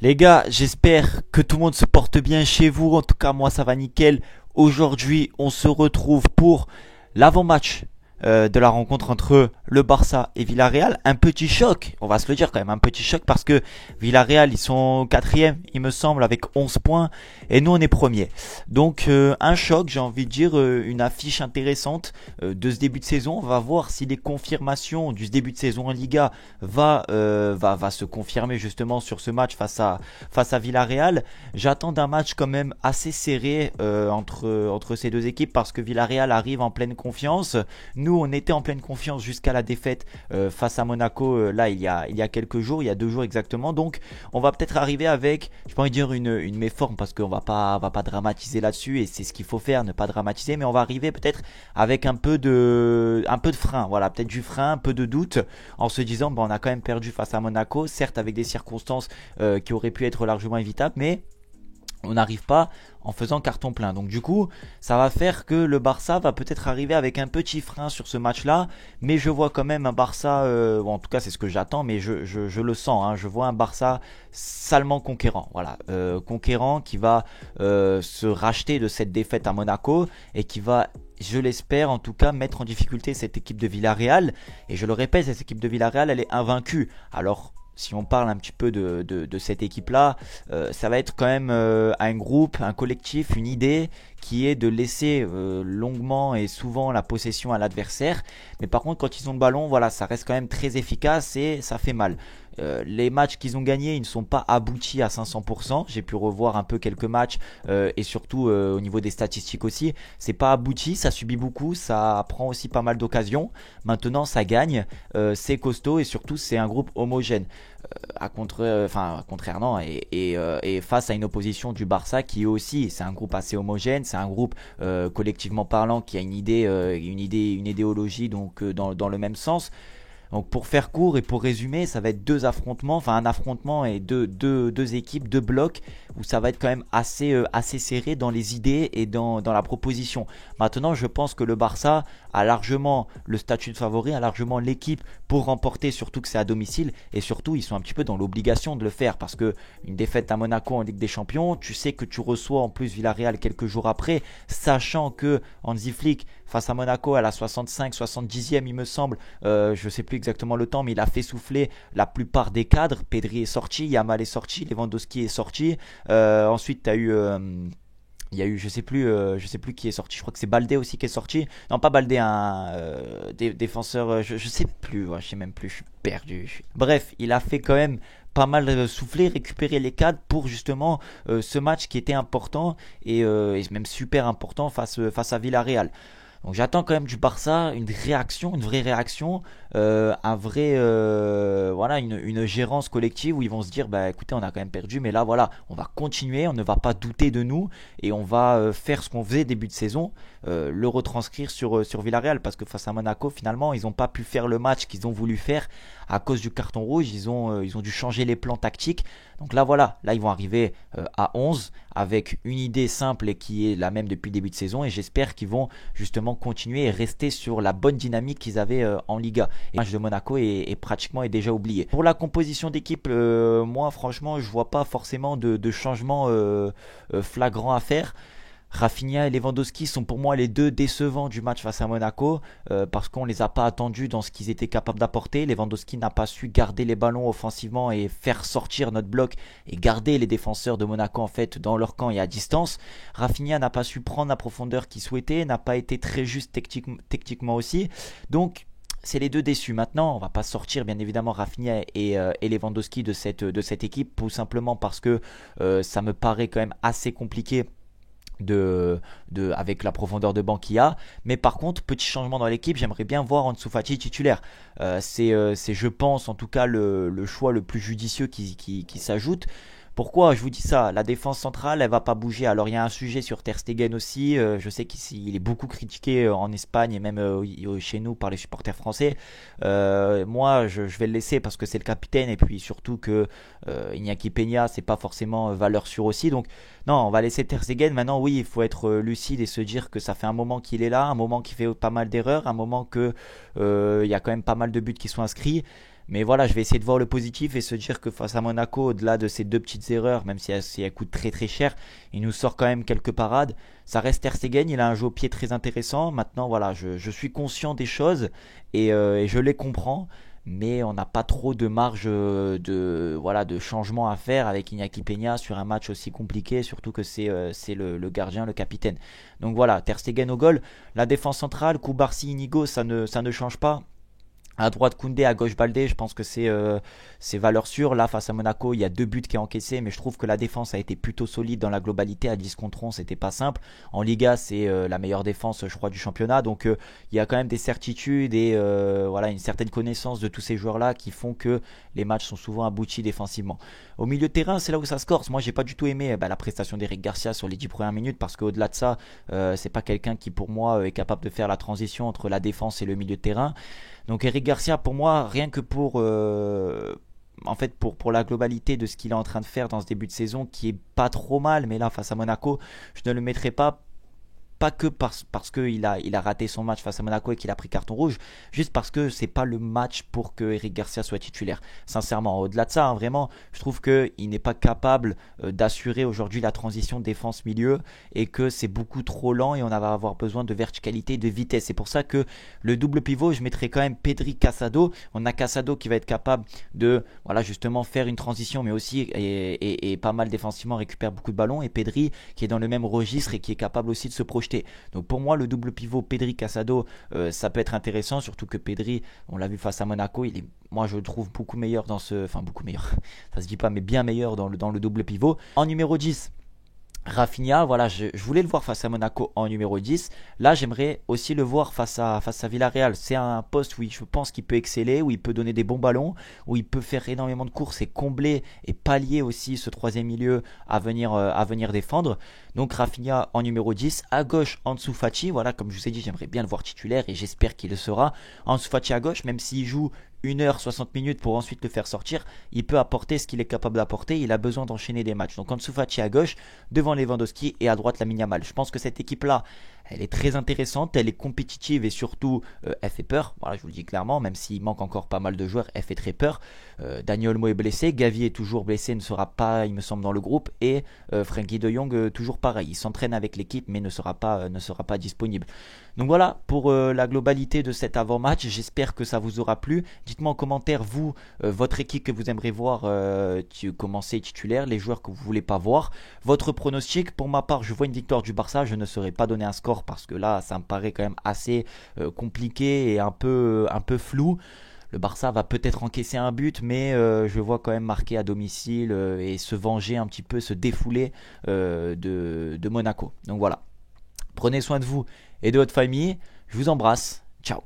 Les gars, j'espère que tout le monde se porte bien chez vous. En tout cas, moi, ça va nickel. Aujourd'hui, on se retrouve pour l'avant-match de la rencontre entre le Barça et Villarreal. Un petit choc, on va se le dire quand même, un petit choc parce que Villarreal, ils sont quatrième, il me semble, avec 11 points. Et nous, on est premier. Donc, un choc, j'ai envie de dire, une affiche intéressante de ce début de saison. On va voir si les confirmations du début de saison en Liga va se confirmer justement sur ce match face à Villarreal. J'attends un match quand même assez serré entre ces deux équipes parce que Villarreal arrive en pleine confiance. Nous, on était en pleine confiance jusqu'à la défaite face à Monaco. Là, il y a quelques jours, il y a 2 jours exactement. Donc, on va peut-être arriver avec, je peux pas dire une méforme parce qu'on va pas dramatiser là-dessus et c'est ce qu'il faut faire, ne pas dramatiser. Mais on va arriver peut-être avec un peu de frein. Voilà, peut-être du frein, un peu de doute en se disant, bon, on a quand même perdu face à Monaco, certes avec des circonstances qui auraient pu être largement évitables, mais on n'arrive pas en faisant carton plein. Donc du coup, ça va faire que le Barça va peut-être arriver avec un petit frein sur ce match-là, mais je vois quand même un Barça, bon, en tout cas c'est ce que j'attends, mais je le sens, hein, je vois un Barça salement conquérant, voilà, conquérant qui va se racheter de cette défaite à Monaco et qui va, je l'espère en tout cas, mettre en difficulté cette équipe de Villarreal. Et je le répète, cette équipe de Villarreal, elle est invaincue. Alors si on parle un petit peu de cette équipe-là, ça va être quand même un groupe, un collectif, une idée qui est de laisser longuement et souvent la possession à l'adversaire. Mais par contre, quand ils ont le ballon, voilà, ça reste quand même très efficace et ça fait mal. Les matchs qu'ils ont gagnés, ils ne sont pas aboutis à 500%. J'ai pu revoir un peu quelques matchs et surtout au niveau des statistiques aussi. C'est pas abouti, ça subit beaucoup, ça prend aussi pas mal d'occasions. Maintenant, ça gagne, c'est costaud et surtout c'est un groupe homogène. Contrairement et face à une opposition du Barça qui aussi c'est un groupe assez homogène, c'est un groupe collectivement parlant qui a une idéologie donc dans le même sens. Donc pour faire court et pour résumer, ça va être deux affrontements, enfin un affrontement et deux équipes, deux blocs où ça va être quand même assez serré dans les idées et dans la proposition. Maintenant, je pense que le Barça a largement le statut de favori, a largement l'équipe pour remporter, surtout que c'est à domicile et surtout ils sont un petit peu dans l'obligation de le faire parce que une défaite à Monaco en Ligue des Champions, tu sais que tu reçois en plus Villarreal quelques jours après, sachant que Hansi Flick face à Monaco à la 65, 70e il me semble, je sais plus exactement le temps, mais il a fait souffler la plupart des cadres. Pedri est sorti, Yamal est sorti, Lewandowski est sorti. Ensuite, tu as eu il y a eu, je sais plus qui est sorti. Je crois que c'est Baldé aussi qui est sorti. Non, pas Baldé, un défenseur. Je sais plus. Ouais, je sais même plus. Je suis perdu. Bref, il a fait quand même pas mal souffler, récupérer les cadres pour justement ce match qui était important et même super important face à Villarreal. Donc j'attends quand même du Barça une réaction, une vraie réaction, un vrai, voilà, une gérance collective où ils vont se dire, bah écoutez, on a quand même perdu, mais là voilà, on va continuer, on ne va pas douter de nous et on va faire ce qu'on faisait début de saison, le retranscrire sur Villarreal parce que face à Monaco, finalement, ils n'ont pas pu faire le match qu'ils ont voulu faire à cause du carton rouge. Ils ont dû changer les plans tactiques. Donc là voilà, là ils vont arriver à 11 avec une idée simple et qui est la même depuis le début de saison et j'espère qu'ils vont justement continuer et rester sur la bonne dynamique qu'ils avaient en Liga. Et le match de Monaco est déjà oublié. Pour la composition d'équipe, moi franchement je vois pas forcément de changement flagrant à faire. Rafinha et Lewandowski sont pour moi les deux décevants du match face à Monaco parce qu'on les a pas attendus dans ce qu'ils étaient capables d'apporter. Lewandowski n'a pas su garder les ballons offensivement et faire sortir notre bloc et garder les défenseurs de Monaco en fait dans leur camp et à distance. Rafinha n'a pas su prendre la profondeur qu'il souhaitait, n'a pas été très juste techniquement aussi. Donc c'est les deux déçus. Maintenant, on va pas sortir bien évidemment Rafinha et Lewandowski de cette équipe tout simplement parce que ça me paraît quand même assez compliqué avec la profondeur de banc qu'il y a. Mais par contre, petit changement dans l'équipe, j'aimerais bien voir Ansu Fati titulaire. C'est je pense, en tout cas, le choix le plus judicieux qui s'ajoute. Pourquoi je vous dis ça? La défense centrale, elle va pas bouger. Alors il y a un sujet sur Ter Stegen aussi. Je sais qu'il est beaucoup critiqué en Espagne et même chez nous par les supporters français. Moi, je vais le laisser parce que c'est le capitaine et puis surtout que Iñaki Peña, c'est pas forcément valeur sûre aussi. Donc non, on va laisser Ter Stegen. Maintenant, oui, il faut être lucide et se dire que ça fait un moment qu'il est là, un moment qu'il fait pas mal d'erreurs, un moment que il y a quand même pas mal de buts qui sont inscrits. Mais voilà, je vais essayer de voir le positif et se dire que face à Monaco, au-delà de ces deux petites erreurs, même si elles coûtent très très cher, il nous sort quand même quelques parades. Ça reste Ter Stegen, il a un jeu au pied très intéressant. Maintenant, voilà, je suis conscient des choses et je les comprends. Mais on n'a pas trop de marge voilà, de changement à faire avec Iñaki Peña sur un match aussi compliqué, surtout que c'est le gardien, le capitaine. Donc voilà, Ter Stegen au goal. La défense centrale, Koubarsi, Inigo, ça ne change pas. À droite Koundé, à gauche Baldé, je pense que c'est valeur sûre. Là, face à Monaco, il y a 2 buts qui est encaissé, mais je trouve que la défense a été plutôt solide dans la globalité. À 10 contre 11, c'était pas simple. En Liga, c'est la meilleure défense, je crois, du championnat. Donc, il y a quand même des certitudes et voilà, une certaine connaissance de tous ces joueurs-là qui font que les matchs sont souvent aboutis défensivement. Au milieu de terrain, c'est là où ça se corse. Moi, j'ai pas du tout aimé la prestation d'Eric Garcia sur les 10 premières minutes parce qu'au-delà de ça, c'est pas quelqu'un qui, pour moi, est capable de faire la transition entre la défense et le milieu de terrain. Donc Eric Garcia, pour moi, rien que en fait, pour la globalité de ce qu'il est en train de faire dans ce début de saison, qui est pas trop mal, mais là, face à Monaco, je ne le mettrai pas que parce qu'il a raté son match face à Monaco et qu'il a pris carton rouge, juste parce que c'est pas le match pour que Eric Garcia soit titulaire. Sincèrement, au-delà de ça, hein, vraiment, je trouve qu'il n'est pas capable d'assurer aujourd'hui la transition défense-milieu et que c'est beaucoup trop lent et on va avoir besoin de verticalité, de vitesse. C'est pour ça que le double pivot, je mettrais quand même Pedri Casado. On a Casado qui va être capable de, voilà, justement faire une transition, mais aussi et pas mal défensivement, récupère beaucoup de ballons, et Pedri qui est dans le même registre et qui est capable aussi de se projeter. Donc pour moi, le double pivot Pedri Casado, ça peut être intéressant, surtout que Pedri, on l'a vu face à Monaco, moi je le trouve beaucoup meilleur enfin beaucoup meilleur, ça se dit pas, mais bien meilleur dans le double pivot. En numéro 10, Rafinha, voilà, je voulais le voir face à Monaco en numéro 10. Là, j'aimerais aussi le voir face à Villarreal. C'est un poste où je pense qu'il peut exceller, où il peut donner des bons ballons, où il peut faire énormément de courses et combler et pallier aussi ce troisième milieu à venir défendre. Donc Rafinha en numéro 10. À gauche, Ansu Fati. Voilà, comme je vous ai dit, j'aimerais bien le voir titulaire et j'espère qu'il le sera. Ansu Fati à gauche, même s'il joue 1 heure 60 minutes pour ensuite le faire sortir, il peut apporter ce qu'il est capable d'apporter. Il a besoin d'enchaîner des matchs. Donc Ansu Fati à gauche, devant Lewandowski, et à droite Lamine Yamal. Je pense que cette équipe-là, elle est très intéressante, elle est compétitive et surtout elle fait peur. Voilà, je vous le dis clairement, même s'il manque encore pas mal de joueurs, elle fait très peur. Dani Olmo est blessé, Gavi est toujours blessé, ne sera pas, il me semble, dans le groupe, et Frenkie de Jong toujours pareil. Il s'entraîne avec l'équipe mais ne sera pas disponible. Donc voilà pour la globalité de cet avant-match. J'espère que ça vous aura plu. Dites-moi en commentaire, vous, votre équipe que vous aimeriez voir commencer titulaire, les joueurs que vous voulez pas voir, votre pronostic. Pour ma part, je vois une victoire du Barça. Je ne saurais pas donner un score parce que là, ça me paraît quand même assez compliqué et un peu flou. Le Barça va peut-être encaisser un but, mais je vois quand même marquer à domicile et se venger un petit peu, se défouler de Monaco. Donc voilà. Prenez soin de vous et de votre famille. Je vous embrasse. Ciao.